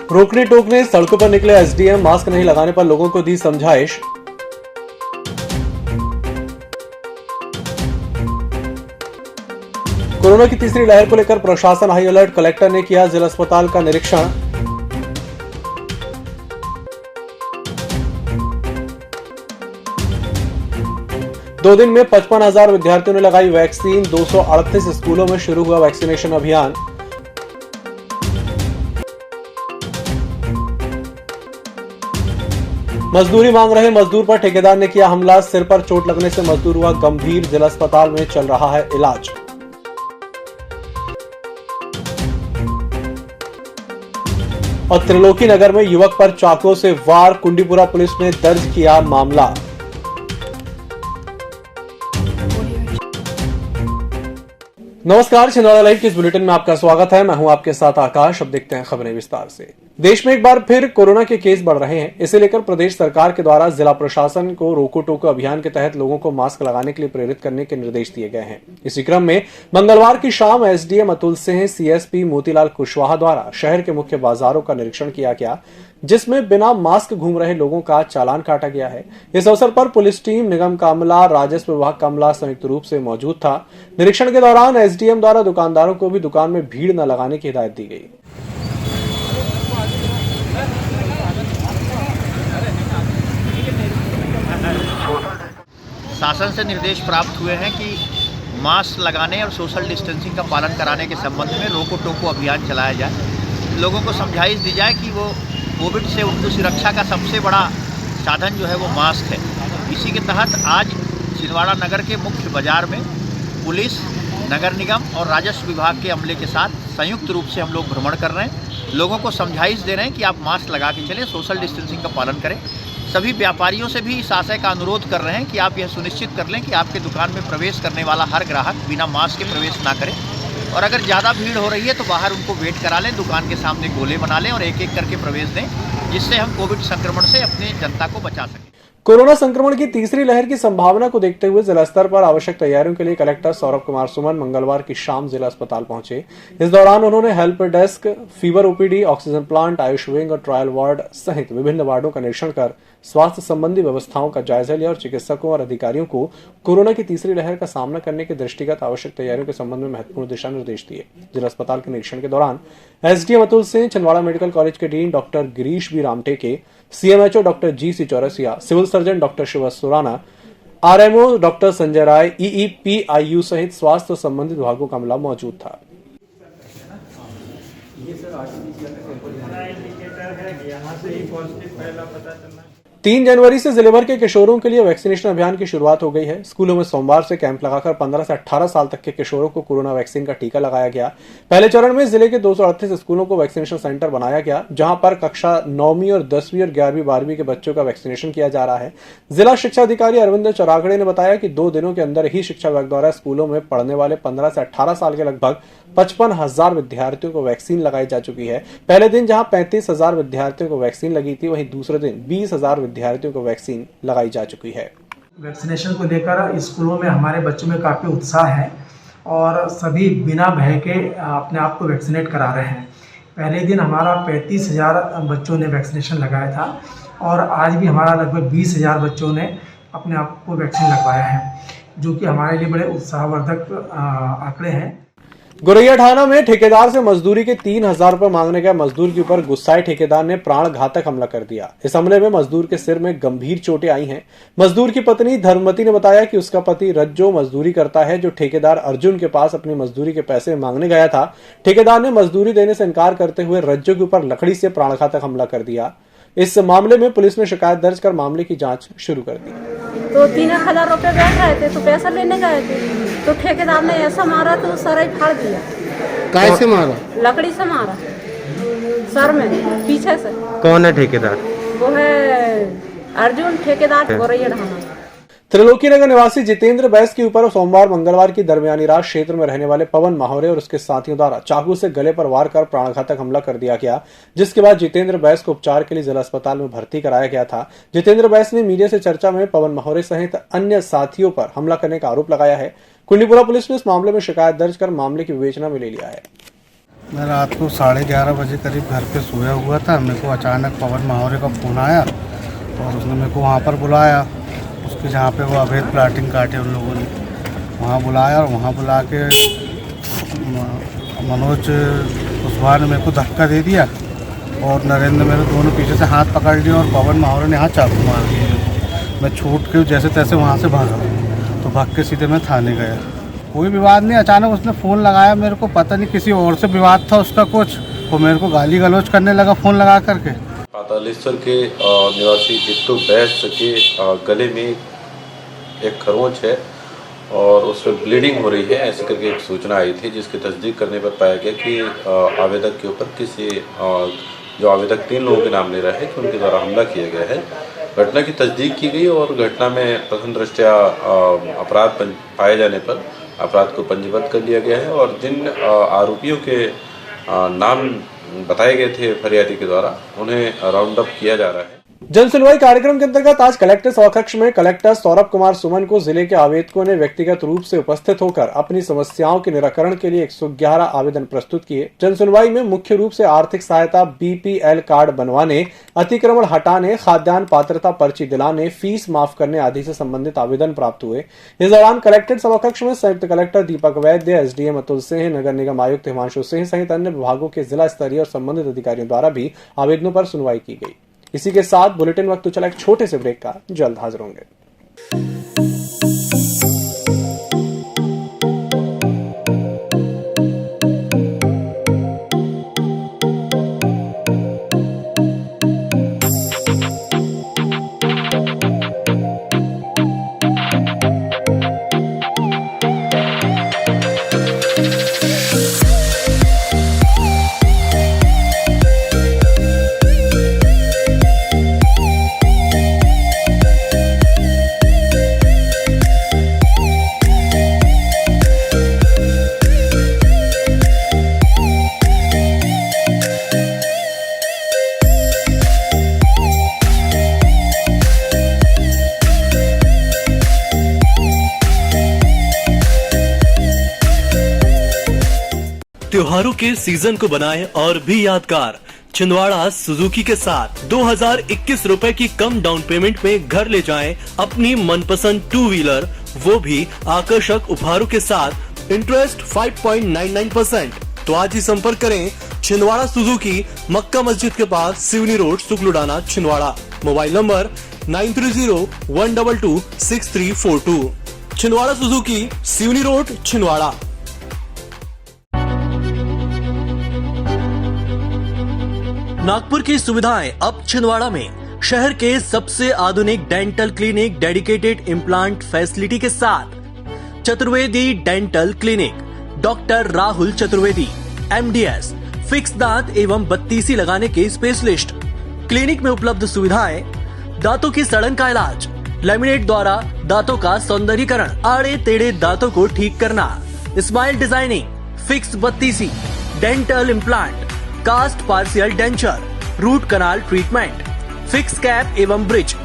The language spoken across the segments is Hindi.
रोकने टोकने सड़कों पर निकले एसडीएम, मास्क नहीं लगाने पर लोगों को दी समझाइश। कोरोना की तीसरी लहर को लेकर प्रशासन हाई अलर्ट, कलेक्टर ने किया जिला अस्पताल का निरीक्षण। दो दिन में 55,000 विद्यार्थियों ने लगाई वैक्सीन, 238 स्कूलों में शुरू हुआ वैक्सीनेशन अभियान। मजदूरी मांग रहे मजदूर पर ठेकेदार ने किया हमला, सिर पर चोट लगने से मजदूर हुआ गंभीर, जिला अस्पताल में चल रहा है इलाज। और त्रिलोकी नगर में युवक पर चाकुओं से वार, कुंडीपुरा पुलिस ने दर्ज किया मामला। नमस्कार, छिंदवाड़ा लाइव के इस बुलेटिन में आपका स्वागत है। मैं हूं आपके साथ आकाश। अब देखते हैं खबरें विस्तार से। देश में एक बार फिर कोरोना के केस बढ़ रहे हैं। इसे लेकर प्रदेश सरकार के द्वारा जिला प्रशासन को रोको टोको अभियान के तहत लोगों को मास्क लगाने के लिए प्रेरित करने के निर्देश दिए गए हैं। इसी क्रम में मंगलवार की शाम एसडीएम अतुल सिंह, सीएसपी मोतीलाल कुशवाहा द्वारा शहर के मुख्य बाजारों का निरीक्षण किया गया, जिसमें बिना मास्क घूम रहे लोगों का चालान काटा गया है। इस अवसर पर पुलिस टीम, निगम का अमला, राजस्व विभाग का अमला संयुक्त रूप से मौजूद था। निरीक्षण के दौरान एसडीएम द्वारा दुकानदारों को भी दुकान में भीड़ न लगाने की हिदायत दी गई। शासन से निर्देश प्राप्त हुए हैं कि मास्क लगाने और सोशल डिस्टेंसिंग का पालन कराने के संबंध में रोको टोको अभियान चलाया जाए। लोगों को समझाइश दी जाए कि वो कोविड से उनको सुरक्षा का सबसे बड़ा साधन जो है वो मास्क है। इसी के तहत आज छिंदवाड़ा नगर के मुख्य बाजार में पुलिस, नगर निगम और राजस्व विभाग के अमले के साथ संयुक्त रूप से हम लोग भ्रमण कर रहे हैं। लोगों को समझाइश दे रहे हैं कि आप मास्क लगा के चलें, सोशल डिस्टेंसिंग का पालन करें। सभी व्यापारियों से भी इस आशय का अनुरोध कर रहे हैं कि आप यह सुनिश्चित कर लें कि आपके दुकान में प्रवेश करने वाला हर ग्राहक बिना मास्क के प्रवेश ना करे, और अगर ज़्यादा भीड़ हो रही है तो बाहर उनको वेट करा लें, दुकान के सामने गोले बना लें और एक एक करके प्रवेश दें, जिससे हम कोविड संक्रमण से अपनी जनता को बचा सकें। कोरोना संक्रमण की तीसरी लहर की संभावना को देखते हुए जिला स्तर पर आवश्यक तैयारियों के लिए कलेक्टर सौरभ कुमार सुमन मंगलवार की शाम जिला अस्पताल पहुंचे। इस दौरान उन्होंने help desk, fever OPD, oxygen plant, Ayush wing और ट्रायल वार्ड सहित विभिन्न वार्डों का निरीक्षण कर स्वास्थ्य संबंधी व्यवस्थाओं का जायजा लिया और चिकित्सकों और अधिकारियों को कोरोना की तीसरी लहर का सामना करने के दृष्टिगत आवश्यक तैयारियों के संबंध में महत्वपूर्ण दिशा निर्देश दिए। जिला अस्पताल के निरीक्षण के दौरान SDM Atul Singh, Chhindwara medical college के dean doctor Girish B Ramteke, CMHO doctor G C. Chaurasia, civil surgeon doctor Shiv Surana, RMO doctor Sanjay Rai, EEPIU सहित स्वास्थ्य संबंधित विभागों का अमला मौजूद था। यहाँ से ही पॉजिटिव पहला पता चलना। 3 जनवरी से जिले भर के किशोरों के लिए वैक्सीनेशन अभियान की शुरुआत हो गई है। स्कूलों में सोमवार से कैंप लगाकर 15 से 18 साल तक के किशोरों को कोरोना वैक्सीन का टीका लगाया गया। पहले चरण में जिले के 238 स्कूलों को वैक्सीनेशन सेंटर बनाया गया, जहां पर कक्षा 9वीं और 10वीं और 11वीं 12वीं के बच्चों का वैक्सीनेशन किया जा रहा है। जिला शिक्षा अधिकारी अरविंद चरागड़े ने बताया कि 2 दिनों के अंदर ही शिक्षा विभाग द्वारा स्कूलों में पढ़ने वाले 15 से 18 साल के लगभग 55,000 विद्यार्थियों को वैक्सीन लगाई जा चुकी है। पहले दिन जहां 35,000 विद्यार्थियों को वैक्सीन लगी थी, वहीं दूसरे दिन 20,000 विद्यार्थियों को वैक्सीन लगाई जा चुकी है। वैक्सीनेशन को लेकर स्कूलों में हमारे बच्चों में काफ़ी उत्साह है और सभी बिना भय के अपने आप को वैक्सीनेट करा रहे हैं। पहले दिन हमारा 35,000 बच्चों ने वैक्सीनेशन लगाया था और आज भी हमारा लगभग 20,000 बच्चों ने अपने आप को वैक्सीन लगवाया है, जो कि हमारे लिए बड़े उत्साहवर्धक आंकड़े हैं। गोरैया ढाना में ठेकेदार से मजदूरी के 3,000 रुपए मांगने गए मजदूर के ऊपर गुस्साए ठेकेदार ने प्राण घातक हमला कर दिया। इस हमले में मजदूर के सिर में गंभीर चोटें आई हैं। मजदूर की पत्नी धर्मवती ने बताया कि उसका पति रज्जो मजदूरी करता है, जो ठेकेदार अर्जुन के पास अपनी मजदूरी के पैसे मांगने गया था। ठेकेदार ने मजदूरी देने से इनकार करते हुए रज्जो के ऊपर लकड़ी से प्राण घातक हमला कर दिया। इस मामले में पुलिस ने शिकायत दर्ज कर मामले की जांच शुरू कर दी। तो 3,000 रुपए बैठ रहे थे, तो पैसा लेने गए थे, तो ठेकेदार ने ऐसा मारा तो सर ही फाड़ दिया। कैसे मारा? लकड़ी से मारा, सर में, पीछे से। कौन है ठेकेदार? वो है अर्जुन, ठेकेदार गोरैया ढाना। त्रिलोकी नगर निवासी जितेंद्र बैस के ऊपर सोमवार मंगलवार की दरमियानी रात क्षेत्र में रहने वाले पवन माहौरे और उसके साथियों द्वारा चाकू से गले पर वार कर प्राणघातक हमला कर दिया गया, जिसके बाद जितेंद्र बैस को उपचार के लिए जिला अस्पताल में भर्ती कराया गया था। जितेंद्र बैस ने मीडिया से चर्चा में पवन माहौरे सहित अन्य साथियों पर हमला करने का आरोप लगाया है। कुंडीपुरा पुलिस ने इस मामले में शिकायत दर्ज कर मामले की विवेचना में ले लिया है। मैं रात को 11:30 बजे करीब घर पे सोया हुआ था। मेरे को अचानक पवन महावरे का फ़ोन आया और उसने मेरे को वहाँ पर बुलाया, उसके जहाँ पे वो अवैध प्लाटिंग काटे उन लोगों ने, वहाँ बुलाया और वहाँ बुला के मनोज कुशवाहा ने मेरे को धक्का दे दिया और नरेंद्र मेरे दोनों पीछे से हाथ पकड़ लिए और पवन महावरे ने हाथ चाकू मार दिया। मैं छूट के जैसे तैसे वहाँ से भागा, तो भाग के सीधे मैं थाने गया। कोई विवाद नहीं, अचानक उसने फ़ोन लगाया, मेरे को पता नहीं किसी और से विवाद था उसका कुछ, वो मेरे को गाली गलौज करने लगा फ़ोन लगा करके। पातालेश्वर के निवासी जिट्टू बैस के गले में एक खरोंच है और उसमें ब्लीडिंग हो रही है, ऐसे करके एक सूचना आई थी, जिसकी तस्दीक करने पर पाया गया कि आवेदक के ऊपर किसी जो आवेदक 3 लोगों के नाम ले रहा है कि उनके द्वारा हमला किया गया है। घटना की तस्दीक की गई और घटना में प्रथम दृष्टया अपराध पाए जाने पर अपराध को पंजीबद्ध कर लिया गया है और जिन आरोपियों के नाम बताए गए थे फरियादी के द्वारा, उन्हें राउंड अप किया जा रहा है। जन सुनवाई कार्यक्रम के अंतर्गत आज कलेक्टर सभाकक्ष में कलेक्टर सौरभ कुमार सुमन को जिले के आवेदकों ने व्यक्तिगत रूप से उपस्थित होकर अपनी समस्याओं के निराकरण के लिए 111 आवेदन प्रस्तुत किए। जन सुनवाई में मुख्य रूप से आर्थिक सहायता, बीपीएल कार्ड बनवाने, अतिक्रमण हटाने, खाद्यान्न पात्रता पर्ची दिलाने, फीस माफ करने आदि से संबंधित आवेदन प्राप्त हुए। इस दौरान कलेक्ट्रेट सभाकक्ष में संयुक्त कलेक्टर दीपक वैद्य, एसडीएम अतुल सिंह, नगर निगम आयुक्त हिमांशु सिंह सहित अन्य विभागों के जिला स्तरीय और संबंधित अधिकारियों द्वारा भी आवेदनों पर सुनवाई की गई। इसी के साथ बुलेटिन वक्त चला एक छोटे से ब्रेक का, जल्द हाजिर होंगे। त्योहारों के सीजन को बनाएं और भी यादगार। छिंदवाड़ा सुजुकी के साथ 2021 रुपए की कम डाउन पेमेंट में घर ले जाएं अपनी मनपसंद 2 व्हीलर, वो भी आकर्षक उपहारों के साथ। इंटरेस्ट 5.99%। तो आज ही संपर्क करें छिंदवाड़ा सुजुकी, मक्का मस्जिद के पास, Seoni road, Sukludana, Chhindwara. Mobile number 9301226342। Chhindwara Suzuki, Seoni road, Chhindwara. Nagpur की सुविधाएं अब छिंदवाड़ा में। शहर के सबसे आधुनिक dental clinic, dedicated implant facility के साथ। Chaturvedi dental clinic, doctor Rahul Chaturvedi, MDS, fix दांत एवं बत्तीसी लगाने के स्पेशलिस्ट। क्लिनिक में उपलब्ध सुविधाएं: दांतों की सड़न का इलाज, लैमिनेट द्वारा दांतों का सौंदर्यीकरण, आड़े टेढ़े दांतों को ठीक करना, स्माइल डिजाइनिंग, फिक्स बत्तीसी, dental implant, cast partial denture, root canal treatment, fix cap एवं ब्रिज,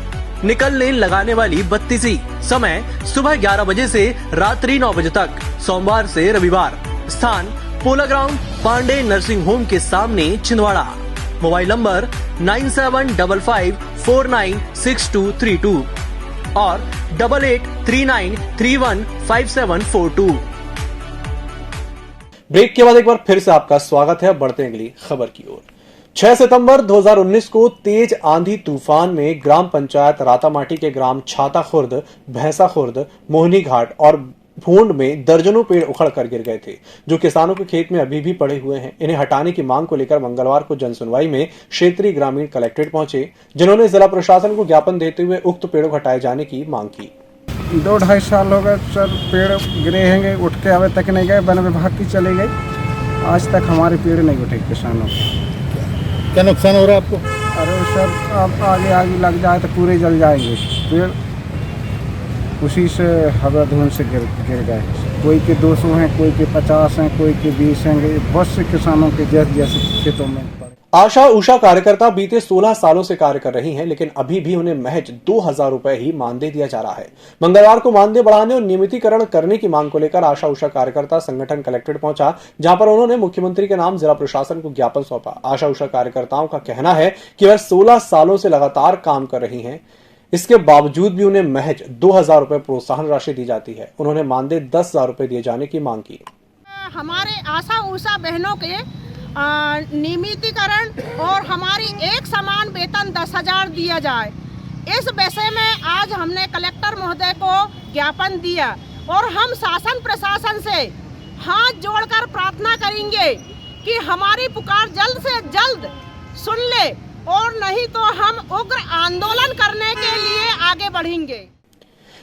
निकलने लगाने वाली बत्तीसी। समय सुबह 11 बजे से रात्रि 9 बजे तक, सोमवार से रविवार। स्थान पोला ग्राउंड, पांडे नर्सिंग होम के सामने, छिंदवाड़ा। मोबाइल नंबर 9755496232 और 8839315742। ब्रेक के बाद एक बार फिर से आपका स्वागत है। बढ़ते हैं अगली खबर की ओर। 6 सितंबर 2019 को तेज आंधी तूफान में ग्राम पंचायत रातामाटी के ग्राम छाता खुर्द, भैंसा खुर्द, मोहनी घाट और भूंड में दर्जनों पेड़ उखड़ कर गिर गए थे, जो किसानों के खेत में अभी भी पड़े हुए हैं। इन्हें हटाने की मांग को लेकर मंगलवार को जनसुनवाई में क्षेत्रीय ग्रामीण कलेक्ट्रेट पहुंचे, जिन्होंने जिला प्रशासन को ज्ञापन देते हुए उक्त पेड़ों हटाए जाने की मांग की। 2-2.5 साल हो गए सर, पेड़ गिरे हैं, उठ के अभी तक नहीं गए। वन विभाग की चले गई, आज तक हमारे पेड़ नहीं उठे किसानों के। क्या नुकसान हो रहा है आपको? अरे सर, अब आगे लग जाए तो पूरे जल जाएंगे पेड़, उसी से हवा धुन से गिर गए। कोई के 200 हैं, कोई के 50 हैं, कोई के 20 हैं। बहुत से किसानों के जैसे खेतों में। आशा उषा कार्यकर्ता बीते 16 सालों से कार्य कर रही हैं, लेकिन अभी भी उन्हें महज 2000 रुपए ही मानदेय दिया जा रहा है। मंगलवार को मानदेय बढ़ाने और नियमितीकरण करने की मांग को लेकर आशा उषा कार्यकर्ता संगठन कलेक्ट्रेट पहुंचा, जहां पर उन्होंने मुख्यमंत्री के नाम जिला प्रशासन को ज्ञापन सौंपा। आशा उषा कार्यकर्ताओं का कहना है कि वह 16 सालों से लगातार काम कर रही हैं, इसके बावजूद भी उन्हें महज 2000 रुपए प्रोत्साहन राशि दी जाती है। उन्होंने मानदेय 10,000 रुपए दिए जाने की मांग की। हमारे आशा उषा बहनों के नियमितीकरण और हमारी एक समान वेतन 10,000 दिया जाए, इस विषय में आज हमने कलेक्टर महोदय को ज्ञापन दिया और हम शासन प्रशासन से हाथ जोड़कर प्रार्थना करेंगे कि हमारी पुकार जल्द से जल्द सुन ले, और नहीं तो हम उग्र आंदोलन करने के लिए आगे बढ़ेंगे।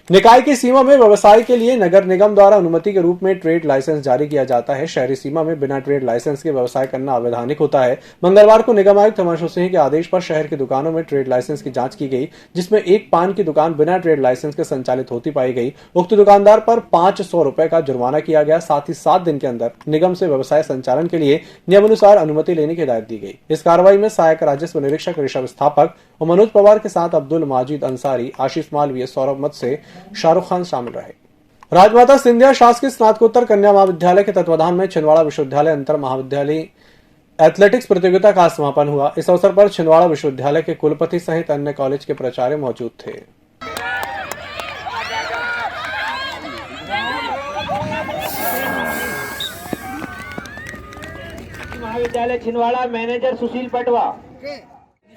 निकाय की सीमा में व्यवसाय के लिए नगर निगम द्वारा अनुमति के रूप में ट्रेड लाइसेंस जारी किया जाता है। शहरी सीमा में बिना ट्रेड लाइसेंस के व्यवसाय करना अवैधानिक होता है। मंगलवार को निगम आयुक्त हिमांशु सिंह के आदेश पर शहर की दुकानों में ट्रेड लाइसेंस की जांच की गई, जिसमें एक पान की दुकान बिना ट्रेड लाइसेंस के संचालित होती पाई गई। उक्त दुकानदार पर 500 रुपए का जुर्माना किया गया। साथ ही 7 दिन के अंदर निगम से व्यवसाय संचालन के लिए नियमानुसार अनुमति लेने की हिदायत दी गई। इस कार्रवाई में सहायक राजस्व निरीक्षक ऋषभ स्थापक और मनोज पवार के साथ अब्दुल माजिद अंसारी, आशीष मालवीय, सौरभ मत से शाहरुख खान शामिल रहे। राजमाता सिंधिया शासकीय स्नातकोत्तर कन्या महाविद्यालय के तत्वाधान में छिंदवाड़ा विश्वविद्यालय अंतर महाविद्यालय एथलेटिक्स प्रतियोगिता का समापन हुआ। इस अवसर पर छिंदवाड़ा विश्वविद्यालय के कुलपति सहित अन्य कॉलेज के प्राचार्य मौजूद थे। महाविद्यालय छिंदवाड़ा मैनेजर सुशील पटवा।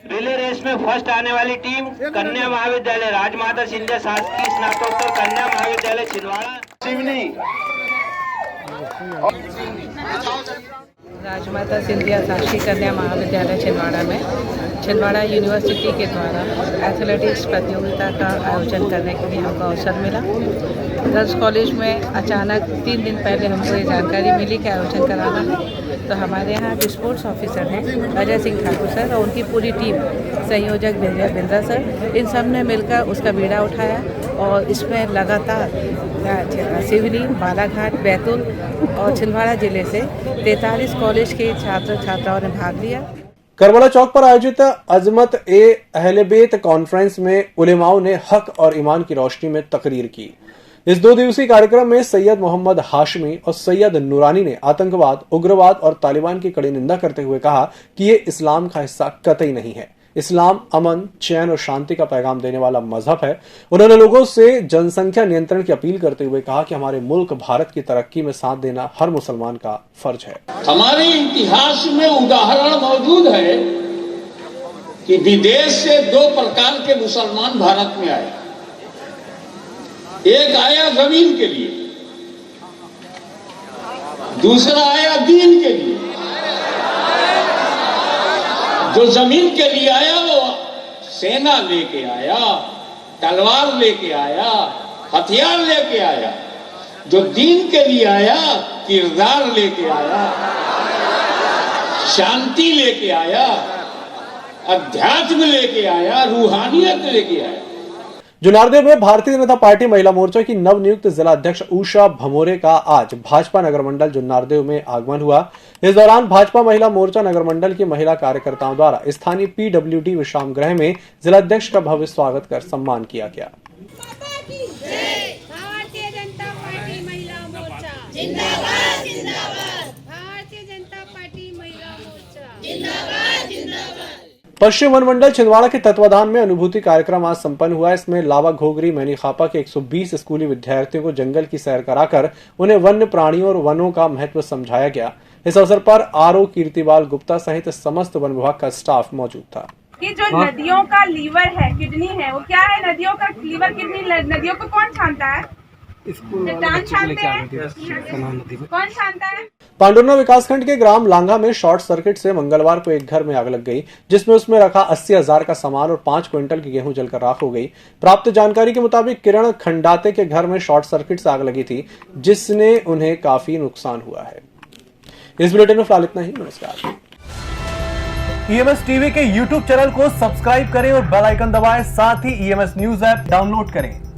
रिले रेस में फर्स्ट आने वाली टीम कन्या महाविद्यालय राजमाता सिंधिया शासकीय स्नातकोत्तर कन्या महाविद्यालय छिंदवाड़ा। राजमाता सिंधिया शासकीय कन्या महाविद्यालय छिंदवाड़ा में छिंदवाड़ा यूनिवर्सिटी के द्वारा एथलेटिक्स प्रतियोगिता का आयोजन करने के लिए हमको अवसर मिला। गर्ल्स कॉलेज में अचानक 3 दिन पहले हमको ये जानकारी मिली कि आयोजन कराना है, तो हमारे यहाँ जो स्पोर्ट्स ऑफिसर हैं अजय सिंह ठाकुर सर और उनकी पूरी टीम, संयोजक बिंद्रा सर, इन सब ने मिलकर उसका बीड़ा उठाया और इसमें लगातार सिवनी, बालाघाट, बैतूल और छिंदवाड़ा जिले से 43 कॉलेज के छात्र छात्राओं ने भाग लिया। करबला चौक पर आयोजित अजमत ए अहलेबेत कॉन्फ्रेंस में उलेमाओं ने हक और ईमान की रोशनी में तकरीर की। इस 2 दिवसीय कार्यक्रम में सैयद मोहम्मद हाशमी और सैयद नूरानी ने आतंकवाद, उग्रवाद और तालिबान की कड़ी निंदा करते हुए कहा कि ये इस्लाम का हिस्सा कतई नहीं है। इस्लाम अमन, चैन और शांति का पैगाम देने वाला मजहब है। उन्होंने लोगों से जनसंख्या नियंत्रण की अपील करते हुए कहा कि हमारे मुल्क भारत की तरक्की में साथ देना हर मुसलमान का फर्ज है। हमारे इतिहास में उदाहरण मौजूद है कि विदेश से 2 प्रकार के मुसलमान भारत में आए। एक आया जमीन के लिए, दूसरा आया दीन के लिए। जो जमीन के लिए आया वो सेना लेके आया, तलवार लेके आया, हथियार लेके आया। जो दीन के लिए आया किरदार लेके आया, शांति लेके आया, अध्यात्म लेके आया, रूहानियत लेके आया। जुनारदेव में भारतीय जनता पार्टी महिला मोर्चा की नवनियुक्त जिला अध्यक्ष उषा भमोरे का आज भाजपा नगर मंडल जुनारदेव में आगमन हुआ। इस दौरान भाजपा महिला मोर्चा नगर मंडल की महिला कार्यकर्ताओं द्वारा स्थानीय PWD विश्राम गृह में जिला अध्यक्ष का भव्य स्वागत कर सम्मान किया गया। भारतीय जनता पार्टी महिला मोर्चा जिंदाबाद जिंदाबाद। भारतीय जनता पार्टी महिला मोर्चा जिंदाबाद जिंदाबाद। पश्चिम वन मंडल छिंदवाड़ा के तत्वाधान में अनुभूति कार्यक्रम आज संपन्न हुआ। इसमें लावा घोगरी मैनी खापा के 120 स्कूली विद्यार्थियों को जंगल की सैर कराकर उन्हें वन्य प्राणियों और वनों का महत्व समझाया गया। इस अवसर पर RO कीर्तिपाल गुप्ता सहित समस्त वन विभाग का स्टाफ मौजूद था। कि जो नदियों का लीवर है, किडनी है, वो क्या है? नदियों का लीवर, किडनी, नदियों को कौन छानता है? चट्टान छानते हैं। कौन छानता है? पांडुरना विकासखंड के ग्राम लांघा में शॉर्ट सर्किट से मंगलवार को एक घर में आग लग गई, जिसमें उसमें रखा 80,000 का सामान और 5 क्विंटल की गेहूं जलकर राख हो गई। प्राप्त जानकारी के मुताबिक किरण खंडाते के घर में शॉर्ट सर्किट से आग लगी थी, जिसने उन्हें काफी नुकसान हुआ है। इस बुलेटिन में फिलहाल इतना ही। नमस्कार। EMS टीवी के YouTube चैनल को सब्सक्राइब करें और बेल आइकन दबाएं। साथ ही EMS न्यूज ऐप डाउनलोड करें।